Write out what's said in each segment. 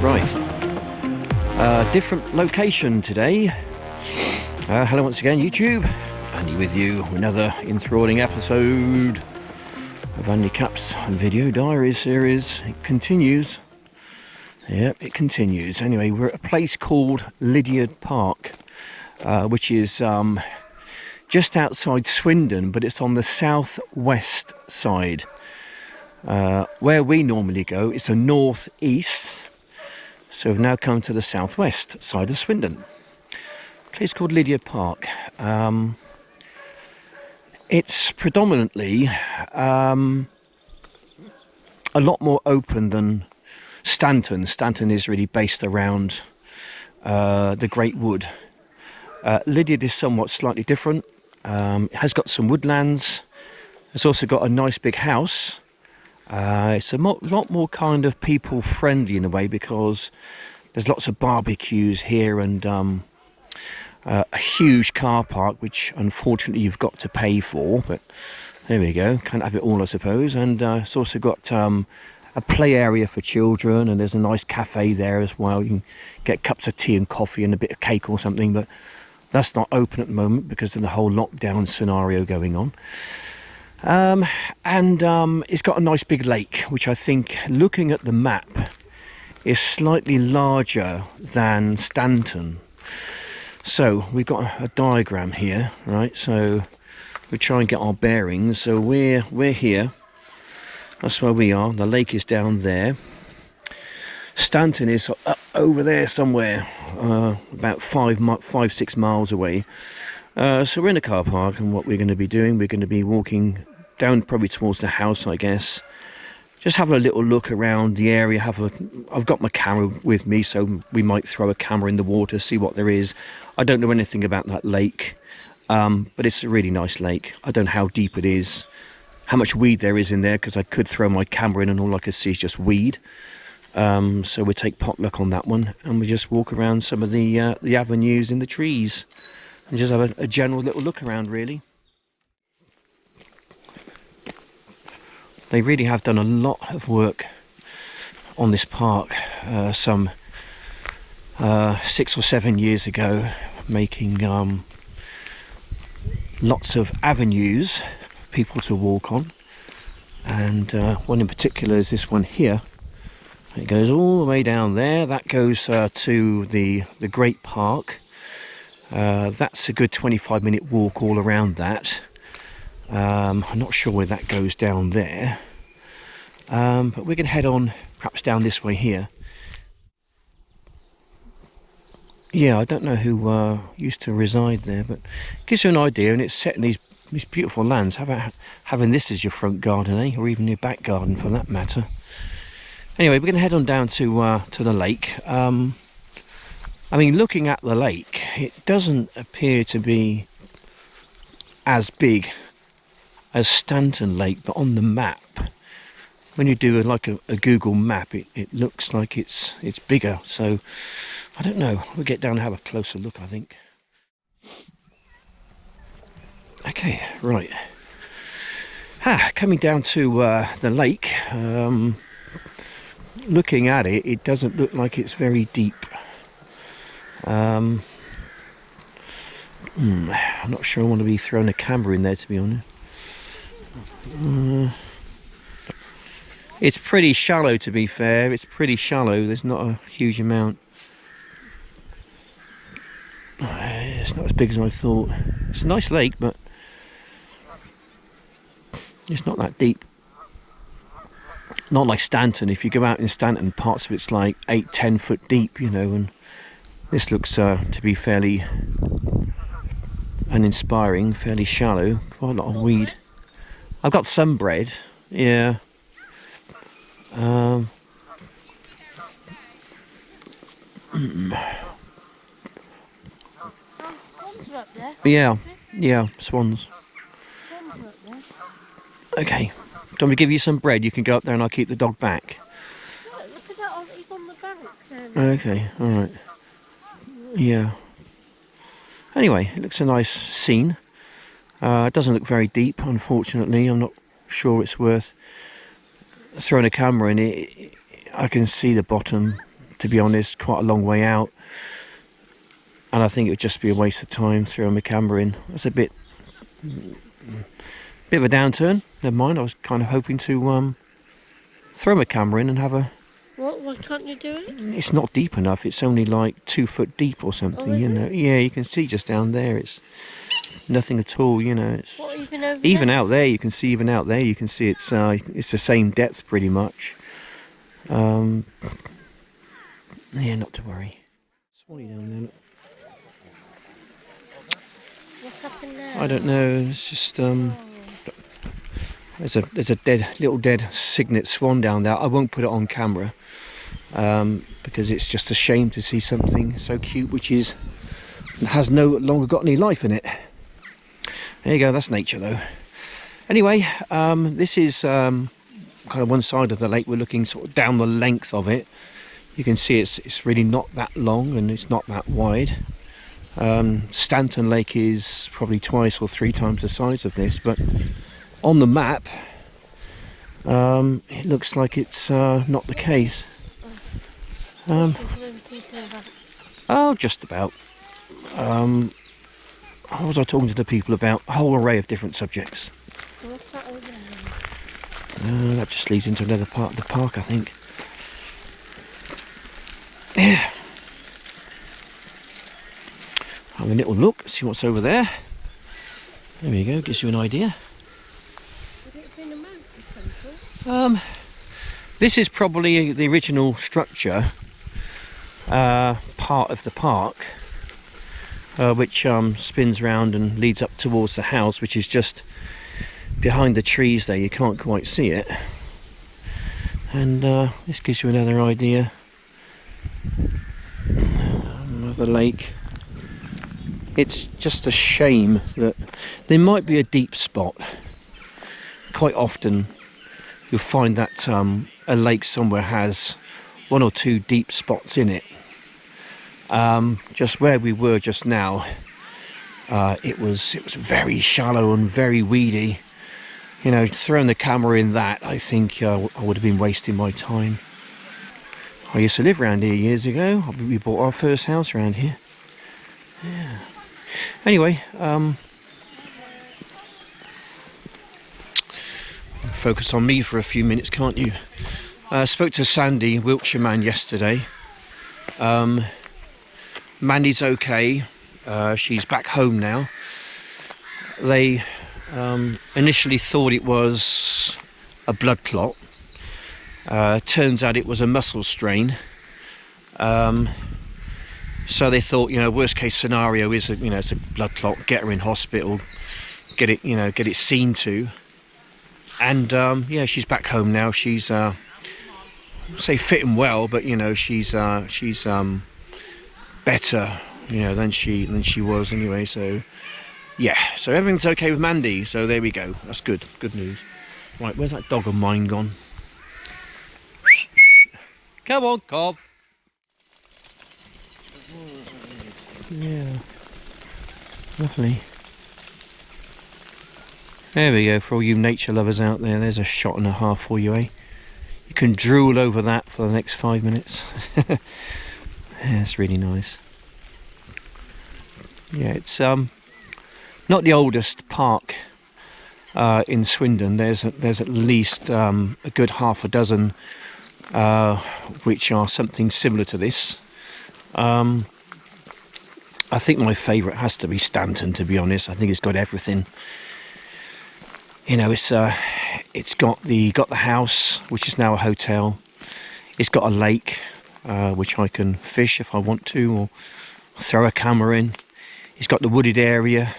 Right. Different location today. Hello once again, YouTube. Andy with you. Another enthralling episode of Andy Caps and Video Diaries series. It continues. Yep, it continues. Anyway, we're at a place called Lydiard Park, which is just outside Swindon, but it's on the southwest side. Where we normally go, it's a northeast, so we've now come to the southwest side of Swindon. A place called Lydiard Park. It's predominantly a lot more open than Stanton. Stanton is really based around the Great Wood. Lydiard is somewhat slightly different. It has got some woodlands. It's also got a nice big house. It's a lot more kind of people friendly in a way, because there's lots of barbecues here and a huge car park, which unfortunately you've got to pay for, but there we go, can't have it all I suppose. And it's also got a play area for children, and there's a nice cafe there as well. You can get cups of tea and coffee and a bit of cake or something, but that's not open at the moment because of the whole lockdown scenario going on. It's got a nice big lake, which I think, looking at the map, is slightly larger than Stanton. So we've got a diagram here, right? So we try and get our bearings. So we're here. That's where we are. The lake is down there. Stanton is over there somewhere, about 5-6 miles away. So we're in a car park, and what we're going to be doing, we're going to be walking down probably towards the house, I guess. Just have a little look around the area. I've got my camera with me, so we might throw a camera in the water, see what there is. I don't know anything about that lake, but it's a really nice lake. I don't know how deep it is, how much weed there is in there, because I could throw my camera in and all I could see is just weed. So we take potluck on that one, and we just walk around some of the avenues in the trees and just have a general little look around, really. They really have done a lot of work on this park some 6 or 7 years ago, making lots of avenues for people to walk on. And one in particular is this one here. It goes all the way down there. That goes to the Great Park. That's a good 25-minute walk all around that. I'm not sure where that goes down there, but we can head on perhaps down this way here. Yeah, I don't know who used to reside there, but it gives you an idea, and it's set in these beautiful lands. How about having this as your front garden, eh? Or even your back garden for that matter. Anyway, we're going to head on down to the lake. I mean, looking at the lake, it doesn't appear to be as big as Stanton Lake, but on the map, when you do a Google map, it looks like it's bigger. So I don't know, we'll get down and have a closer look, I think. Okay, right, coming down to the lake. Looking at it, it doesn't look like it's very deep. I'm not sure I want to be throwing a camera in there, to be honest. It's pretty shallow, to be fair. It's pretty shallow. There's not a huge amount. It's not as big as I thought. It's a nice lake, but it's not that deep. Not like Stanton. If you go out in Stanton, parts of it's like 8-10 foot deep, you know, and this looks to be fairly uninspiring, fairly shallow. Quite a lot of weed. I've got some bread, yeah. Yeah, swans. Okay. Do you want me to give you some bread? You can go up there and I'll keep the dog back. Okay, all right. Yeah. Anyway, it looks a nice scene. It doesn't look very deep, unfortunately. I'm not sure it's worth throwing a camera in it. I can see the bottom, to be honest, quite a long way out. And I think it would just be a waste of time throwing my camera in. That's a bit of a downturn. Never mind, I was kind of hoping to throw my camera in and have a... What? Why can't you do it? It's not deep enough. It's only like 2 foot deep or something, Oh, you know. Yeah, you can see just down there. It's nothing at all, you know. It's what, even over even there? out there. You can see even out there. You can see it's the same depth pretty much. Yeah, not to worry. Swanee down there. Look. What's happened now? I don't know. It's just there's a little dead cygnet swan down there. I won't put it on camera because it's just a shame to see something so cute which has no longer got any life in it. There you go. That's nature though. Anyway, this is kind of one side of the lake. We're looking sort of down the length of it. You can see it's really not that long and it's not that wide. Stanton Lake is probably 2 or 3 times the size of this, but on the map it looks like it's not the case. Oh, just about. What was I talking to the people about? A whole array of different subjects. So what's that over there? That just leads into another part of the park, I think. Yeah. Have a little look, see what's over there. There we go, gives you an idea. Would it have been a mountain centre? This is probably the original structure, part of the park, which spins round and leads up towards the house, which is just behind the trees there. You can't quite see it. And this gives you another idea of the lake. It's just a shame that there might be a deep spot. Quite often you'll find that a lake somewhere has 1 or 2 deep spots in it. Just where we were just now, it was very shallow and very weedy. You know, throwing the camera in that, I think I would have been wasting my time. I used to live around here years ago. We bought our first house around here. Yeah. Anyway, focus on me for a few minutes, can't you? I spoke to Sandy, Wiltshire man, yesterday. Mandy's okay. She's back home now. They initially thought it was a blood clot. Turns out it was a muscle strain. So they thought, you know, worst case scenario is it's a blood clot. Get her in hospital, get it seen to. And yeah, she's back home now. She's say fit and well, but she's better, than she was anyway. So yeah, so everything's okay with Mandy. So there we go. That's good news. Right, where's that dog of mine gone? Come on, Cov. Yeah, lovely. There we go, for all you nature lovers out there. There's a shot and a half for you, eh? You can drool over that for the next 5 minutes. Yeah, it's really nice. Yeah, it's not the oldest park in Swindon. There's at least a good half a dozen which are something similar to this. I think my favourite has to be Stanton, to be honest. I think it's got everything. It's got the house, which is now a hotel. It's got a lake, which I can fish if I want to, or throw a camera in. It's got the wooded area.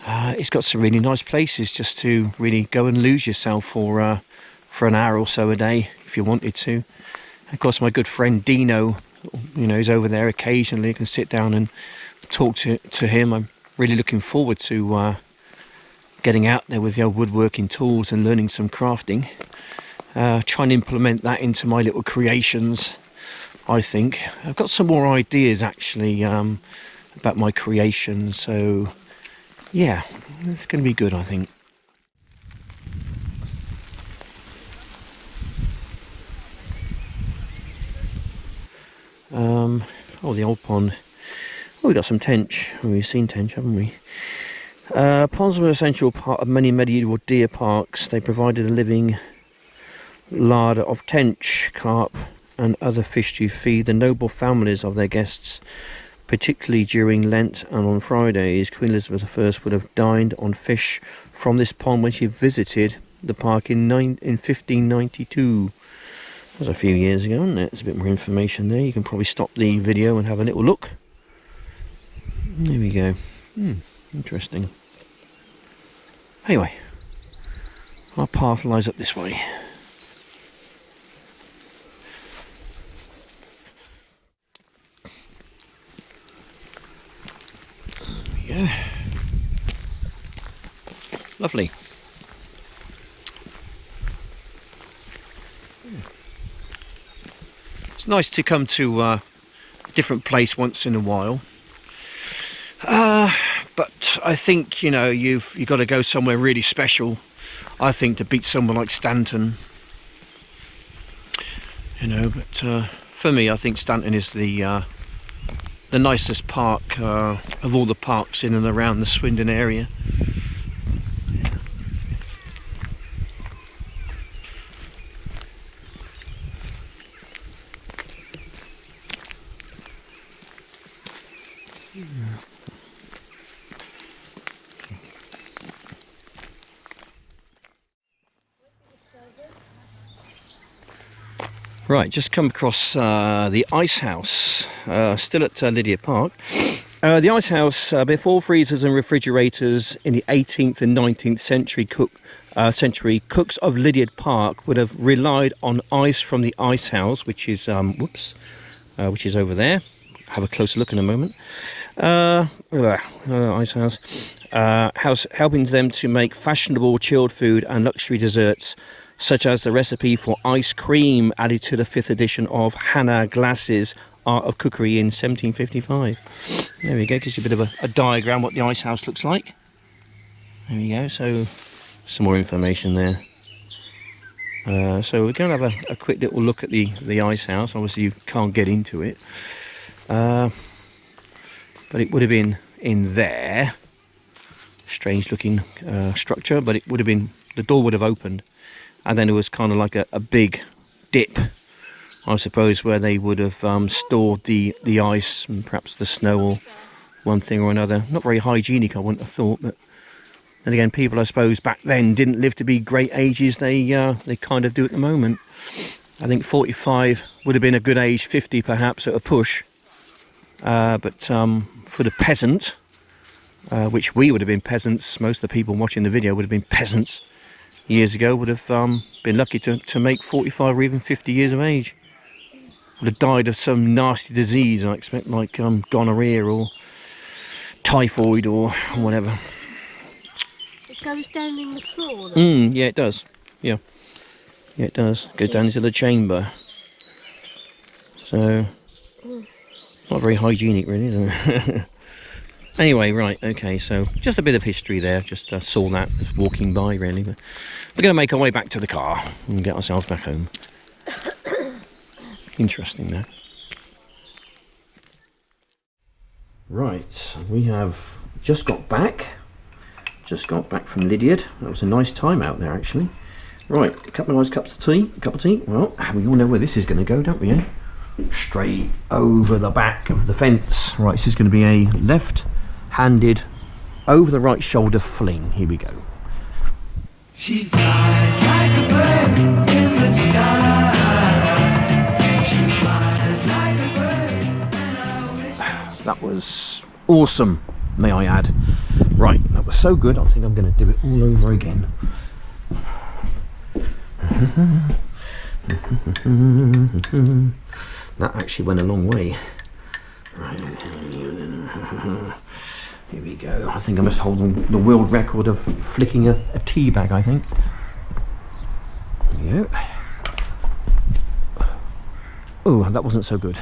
It's got some really nice places just to really go and lose yourself for an hour or so a day, if you wanted to. Of course, my good friend Dino, is over there occasionally. I can sit down and talk to him. I'm really looking forward to getting out there with the old woodworking tools and learning some crafting. Try and implement that into my little creations I think. I've got some more ideas actually about my creation, so yeah, it's going to be good, I think. Oh, the old pond. Oh, we got some tench. Oh, we've seen tench, haven't we? Ponds were an essential part of many medieval deer parks. They provided a living larder of tench, carp and other fish to feed the noble families of their guests, particularly during Lent and on Fridays. Queen Elizabeth I would have dined on fish from this pond when she visited the park in 1592. That was a few years ago, isn't it? There's a bit more information there. You can probably stop the video and have a little look. There we go. Interesting. Anyway, our path lies up this way. There we go. Lovely. It's nice to come to a different place once in a while. But I think, you know, you've got to go somewhere really special, I think, to beat someone like Stanton. You know, but for me, I think Stanton is the nicest park of all the parks in and around the Swindon area. Right, just come across the ice house, still at Lydia Park. The ice house, before freezers and refrigerators in the 18th and 19th century, cooks of Lydiard Park would have relied on ice from the ice house, which is which is over there. Have a closer look in a moment. Ice house, helping them to make fashionable chilled food and luxury desserts, such as the recipe for ice cream added to the 5th edition of Hannah Glass's Art of Cookery in 1755. There we go, gives you a bit of a diagram what the ice house looks like. There we go, so some more information there. So we're going to have a quick little look at the ice house. Obviously you can't get into it, but it would have been in there. Strange looking structure, but it would have been, the door would have opened, and then it was kind of like a big dip, I suppose, where they would have stored the ice and perhaps the snow or one thing or another. Not very hygienic, I wouldn't have thought, but then again, people, I suppose, back then didn't live to be great ages. They kind of do at the moment. I think 45 would have been a good age, 50 perhaps at a push. But for the peasant, which we would have been peasants, most of the people watching the video would have been peasants years ago, would have been lucky to make 45 or even 50 years of age. Would have died of some nasty disease, I expect, like gonorrhea or typhoid or whatever. It goes down in the floor, though. Yeah, it does. Yeah, it does. It goes down into the chamber. So, not very hygienic, really, is it? Anyway, right, okay, so just a bit of history there. Just saw that as walking by, really. But we're going to make our way back to the car and get ourselves back home. Interesting, that. Right, we have just got back from Lydiard. That was a nice time out there, actually. Right, a couple of nice cup of tea. Well, we all know where this is going to go, don't we, eh? Straight over the back of the fence. Right, this is going to be a left-handed, over the right shoulder fling. Here we go. She flies like a bird in the sky. She flies like a bird, and I wish. That was awesome, may I add. Right, that was so good, I think I'm going to do it all over again. That actually went a long way. Right, here we go. I think I must hold the world record of flicking a tea bag, I think. There we go. Oh, that wasn't so good.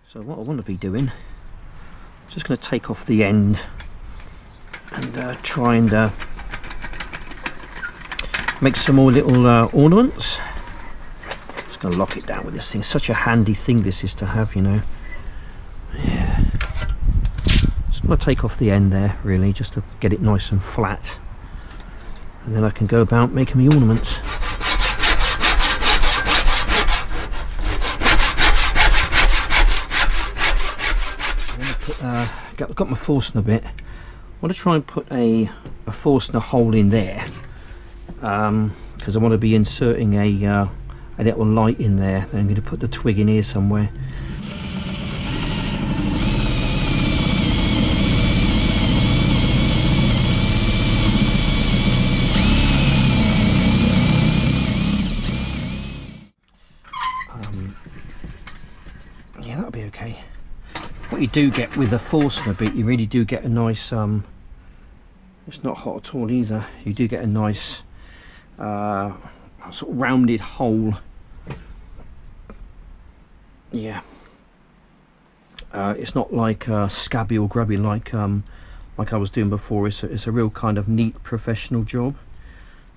So what I want to be doing, just going to take off the end and try and make some more little ornaments. Just going to lock it down with this thing. Such a handy thing this is to have, you know. Yeah. Just going to take off the end there, really, just to get it nice and flat. And then I can go about making me ornaments. Got my Forstner bit. I want to try and put a Forstner hole in there, because I want to be inserting a little light in there. Then I'm going to put the twig in here somewhere. Yeah, that'll be okay. What you do get with the Forstner bit, you really do get a nice, it's not hot at all either, you do get a nice sort of rounded hole. Yeah. It's not like scabby or grubby like I was doing before. It's a real kind of neat professional job.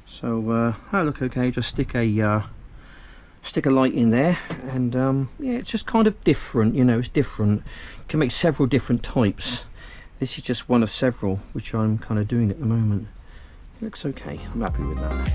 So I look okay. Just stick a light in there, and yeah, it's just kind of different, you know. It's different. You can make several different types. This is just one of several which I'm kind of doing at the moment. It looks okay. I'm happy with that.